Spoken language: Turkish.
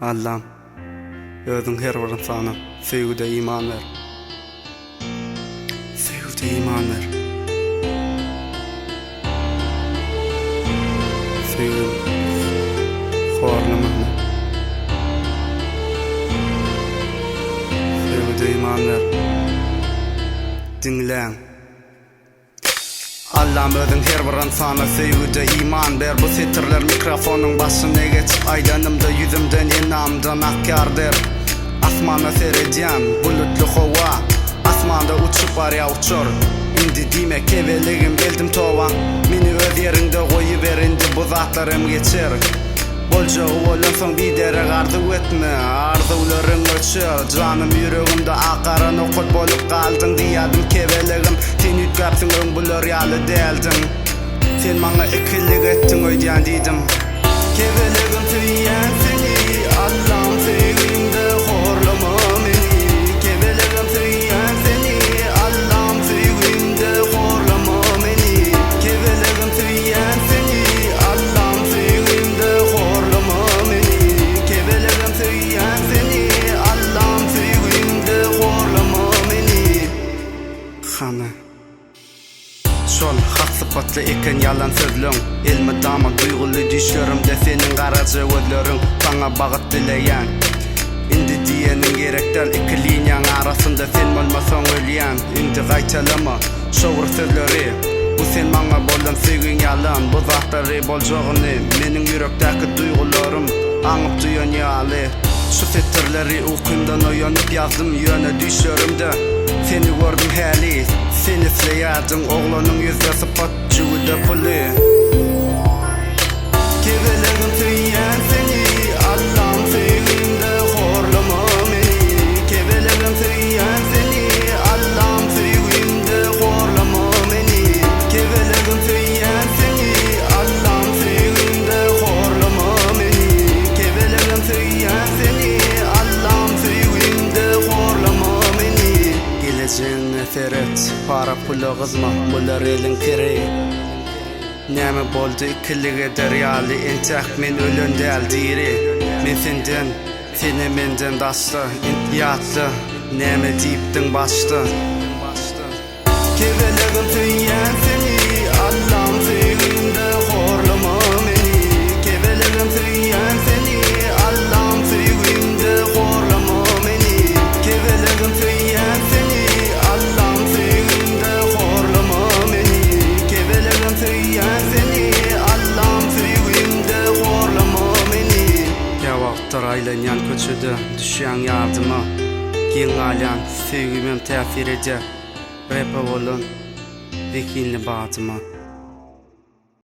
Allah'ım, özün her bir insana sevgide iman ver. Sevgide iman ver. Sevgim horlama. Sevgide iman ver. Dinlen. Allah'ım özün her bir insana sevgide iman ver. Bu setirler mikrofonun başına geçip aydanımda yüzümden enamdan akkar der. Asmana sereceğim bulutlu hava, asmanda uçup var ya uçur. Indi dime keveligim geldim tova, meni öz yerinde koyuver indi bu zatlarım geçer. Bolca olan son bir dere arzu etme, arzularım öçür. Canım yüreğimde akaran okut bolup kaldın diyadım keveligim. Sen yütkapsın ön bulur yalı deldin. Sen bana ikilik ettin öydyan dedim. Keveligim tüyen seni, Allah'ım sevgimde horlama beni. Keveligim tüyen seni, Allah'ım sevgimde horlama beni. Keveligim tüyen seni, Allah'ım sevgimde horlama beni. Keveligim tüyen seni, Allah'ım sevgimde horlama beni. Xana Şol hak sıfatlı eken yalan sözlüğün. Elme dama duygulu düşlerimde senin karaca gözlerin. Bana bağıt dileyen indi diyenin gerekler iki linyan arasında sen olmasan ölyen. Indi gaytalama şoğur sözleri, bu sen bana bolan sevgin yalan. Bu zatları bolcağını menin yürekteki duygularım anıp duyan yali. Şu setirleri uykumdan uyanıp yazdım yöne düşlerimde. Seni gördüm hali, seni izleyerdin oğlanın yüzde sıfat cüvide puli. Keveligim tüyen seni, Allah'ım sevgimde horlama beni. Keveligim tüyen seni, Allah'ım sevgimde horlama beni. Keveligim tüyen seni, Allah'ım sevgimde horlama beni. Keveligim tüyen seni, Allah'ım sevgimde horlama beni. Geleceğin neferet, para pula kızma, bular elin kere. Näme boldy ikilige deryali entek men ölön del diri. Men senden, seni menden daşta yatlı. Näme diýipdiň başta. Keveligim tüyen seni, Allah'ım sevgimde horlama beni. Keveligim tüyen seni, Allah'ım sevgimde horlama beni. Keveligim tüyen seni, Allah'ım sevgimde horlama beni. Keveligim tüyen seni, Allah'ım sevgimde horlama beni. Yavaktar aylanyan köçüde düşen yardıma, giň alyan sevgimem täsir eder. Repe bolun vekinli batıma.